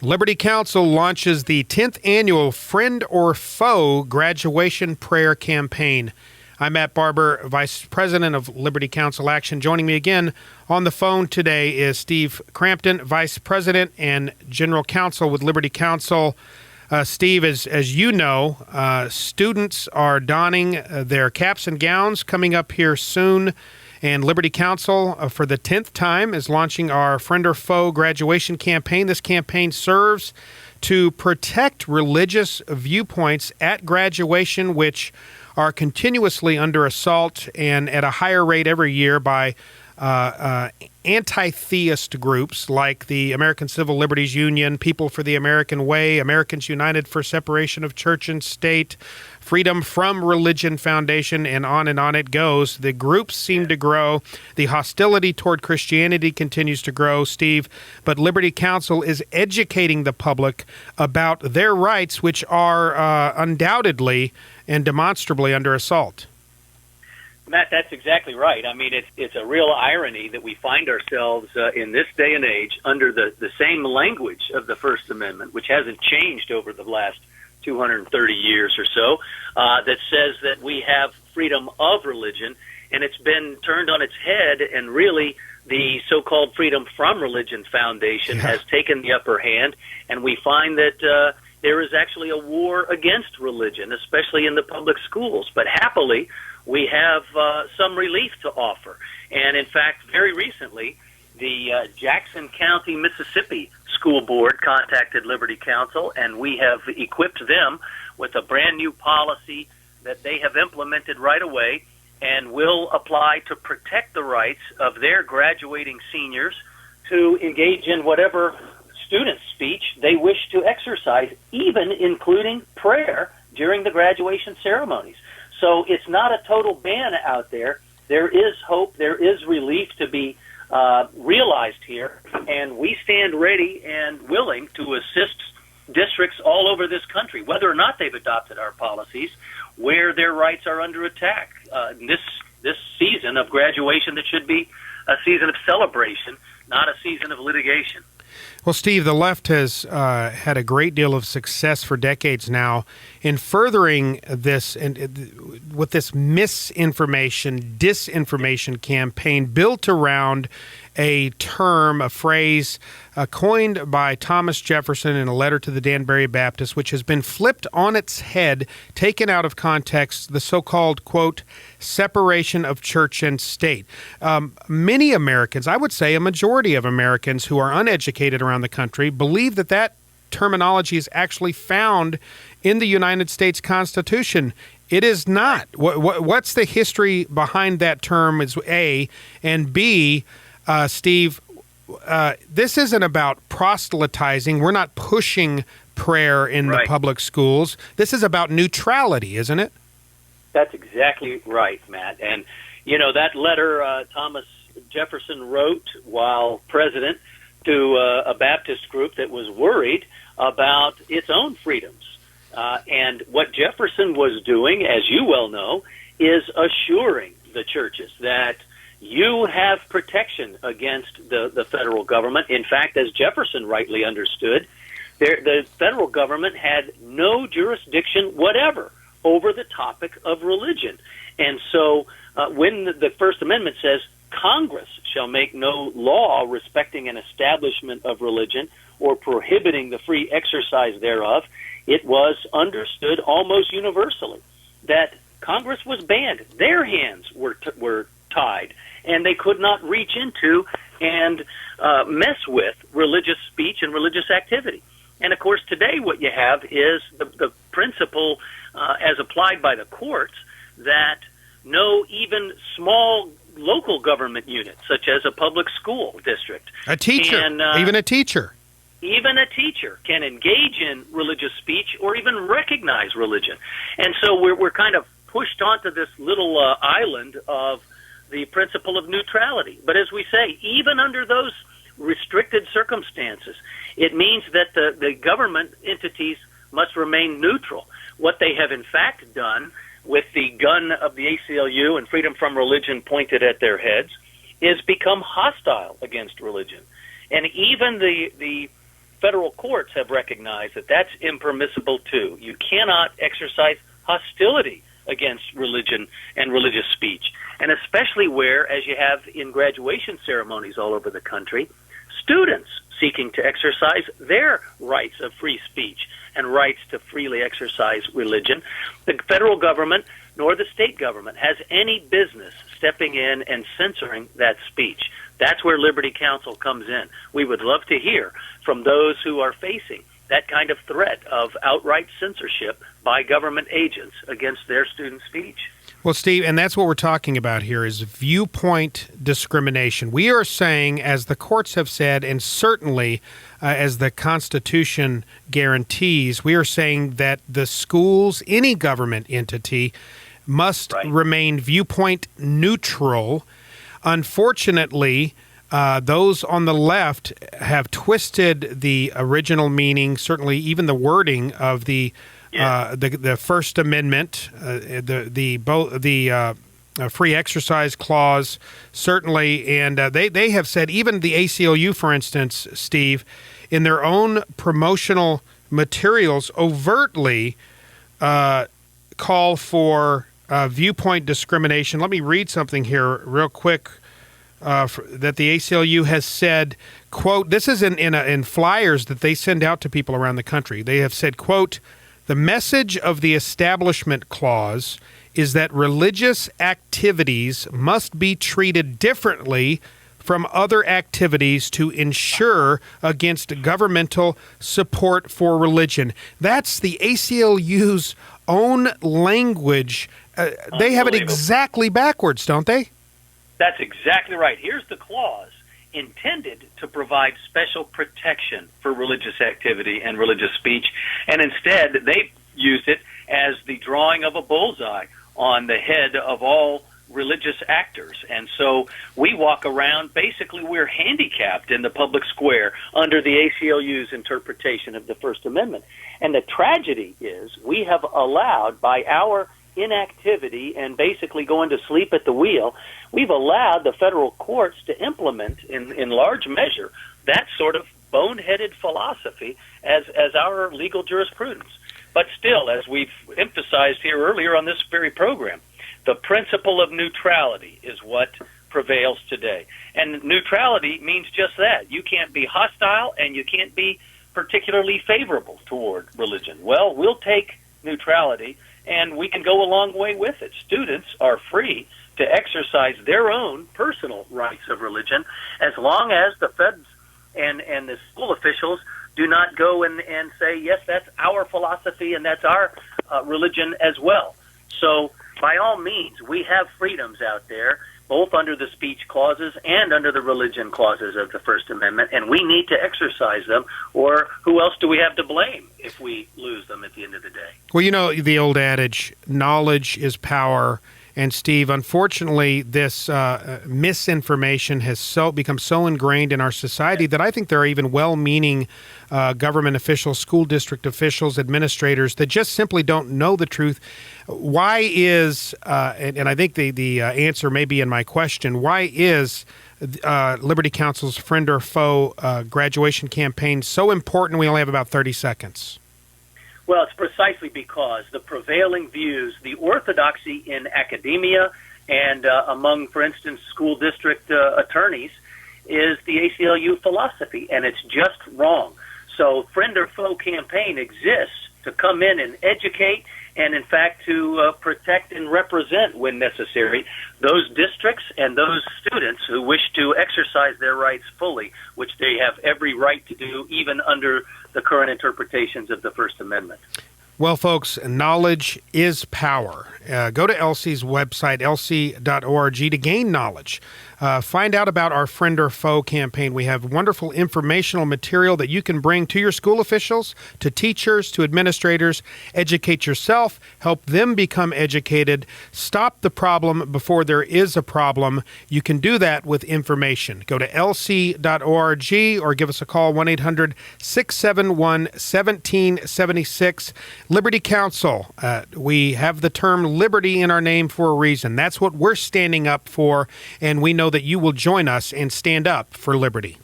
Liberty Counsel launches the 10th annual Friend or Foe graduation prayer campaign. I'm Matt Barber, Vice President of Liberty Counsel Action. Joining me again on the phone today is Steve Crampton, Vice President and General Counsel with Liberty Counsel. Steve, as you know, students are donning their caps and gowns coming up here soon. And Liberty Counsel, for the 10th time, is launching our Friend or Foe graduation campaign. This campaign serves to protect religious viewpoints at graduation, which are continuously under assault and at a higher rate every year by anti-theist groups like the American Civil Liberties Union, People for the American Way, Americans United for Separation of Church and State, Freedom from Religion Foundation, and on it goes. The groups seem to grow. The hostility toward Christianity continues to grow, Steve, but Liberty Counsel is educating the public about their rights, which are undoubtedly and demonstrably under assault. Matt, that's exactly right. I mean, it's a real irony that we find ourselves in this day and age under the same language of the First Amendment, which hasn't changed over the last 230 years or so, that says that we have freedom of religion, and it's been turned on its head, and really the so-called Freedom from Religion Foundation has taken the upper hand, and we find that there is actually a war against religion, especially in the public schools. But happily, we have some relief to offer. And in fact, very recently, the Jackson County, Mississippi School Board contacted Liberty Counsel, and we have equipped them with a brand new policy that they have implemented right away and will apply to protect the rights of their graduating seniors to engage in whatever student speech they wish to exercise, even including prayer during the graduation ceremonies. So it's not a total ban out there. There is hope. There is relief to be realized here, and we stand ready and willing to assist districts all over this country, whether or not they've adopted our policies, where their rights are under attack. This season of graduation that should be a season of celebration, not a season of litigation. Well, Steve, the left has had a great deal of success for decades now in furthering this and with this misinformation, disinformation campaign built around a term, a phrase coined by Thomas Jefferson in a letter to the Danbury Baptist, which has been flipped on its head, taken out of context, the so-called, quote, separation of church and state. Many Americans, I would say a majority of Americans who are uneducated around the country, believe that terminology is actually found in the United States Constitution. It is not. What's the history behind that term is A, and B, Steve, this isn't about proselytizing. We're not pushing prayer in the public schools. This is about neutrality, isn't it? That's exactly right, Matt. And, you know, that letter Thomas Jefferson wrote while president to a Baptist group that was worried about its own freedoms. And what Jefferson was doing, as you well know, is assuring the churches that you have protection against the federal government. In fact, as Jefferson rightly understood, the federal government had no jurisdiction whatever over the topic of religion. And so when the First Amendment says Congress shall make no law respecting an establishment of religion or prohibiting the free exercise thereof, it was understood almost universally that Congress was banned. Their hands were tied, and they could not reach into and mess with religious speech and religious activity. And, of course, today what you have is the principle, as applied by the courts, that no even small local government unit, such as a public school district. A teacher, even a teacher. Even a teacher can engage in religious speech or even recognize religion. And so we're kind of pushed onto this little island of the principle of neutrality. But as we say, even under those restricted circumstances, it means that the government entities must remain neutral. What they have in fact done with the gun of the ACLU and freedom from religion pointed at their heads is become hostile against religion. And even the federal courts have recognized that that's impermissible too. You cannot exercise hostility against religion and religious speech, and especially where, as you have in graduation ceremonies all over the country, students seeking to exercise their rights of free speech and rights to freely exercise religion. The federal government nor the state government has any business stepping in and censoring that speech. That's where Liberty Counsel comes in. We would love to hear from those who are facing that kind of threat of outright censorship by government agents against their student speech. Well, Steve, and that's what we're talking about here is viewpoint discrimination. We are saying, as the courts have said, and certainly as the Constitution guarantees, we are saying that the schools, any government entity, must remain viewpoint neutral. Unfortunately, those on the left have twisted the original meaning, certainly even the wording of the First Amendment, the free exercise clause, certainly, and they have said, even the ACLU, for instance, Steve, in their own promotional materials, overtly call for viewpoint discrimination. Let me read something here real quick. That the ACLU has said, quote, this is in flyers that they send out to people around the country. They have said, quote, the message of the Establishment Clause is that religious activities must be treated differently from other activities to ensure against governmental support for religion. That's the ACLU's own language. They have it exactly backwards, don't they? That's exactly right. Here's the clause intended to provide special protection for religious activity and religious speech, and instead they used it as the drawing of a bullseye on the head of all religious actors. And so we walk around, basically we're handicapped in the public square under the ACLU's interpretation of the First Amendment. And the tragedy is we have allowed, by our inactivity and basically going to sleep at the wheel, we've allowed the federal courts to implement in large measure that sort of boneheaded philosophy as our legal jurisprudence. But still, as we've emphasized here earlier on this very program, the principle of neutrality is what prevails today. And neutrality means just that. You can't be hostile and you can't be particularly favorable toward religion. Well, we'll take neutrality and we can go a long way with it. Students are free to exercise their own personal rights of religion as long as the feds and the school officials do not go and say, yes, that's our philosophy and that's our religion as well. So by all means, we have freedoms out there, both under the speech clauses and under the religion clauses of the First Amendment, and we need to exercise them, or who else do we have to blame if we lose them at the end of the day? Well, you know, the old adage, knowledge is power. And Steve, unfortunately, this misinformation has become so ingrained in our society that I think there are even well-meaning government officials, school district officials, administrators that just simply don't know the truth. Why is, and I think the answer may be in my question, why is Liberty Counsel's Friend or Foe graduation campaign so important? We only have about 30 seconds. Well, it's precisely because the prevailing views, the orthodoxy in academia and among, for instance, school district attorneys, is the ACLU philosophy, and it's just wrong. So Friend or Foe campaign exists to come in and educate and, in fact, to protect and represent, when necessary, those districts and those students who wish to exercise their rights fully, which they have every right to do, even under the current interpretations of the First Amendment. Well, folks, knowledge is power. Go to LC's website, lc.org, to gain knowledge. Find out about our Friend or Foe campaign. We have wonderful informational material that you can bring to your school officials, to teachers, to administrators. Educate yourself. Help them become educated. Stop the problem before there is a problem. You can do that with information. Go to lc.org or give us a call, 1-800-671-1776. Liberty Counsel. We have the term liberty in our name for a reason. That's what we're standing up for, and we know that you will join us and stand up for liberty.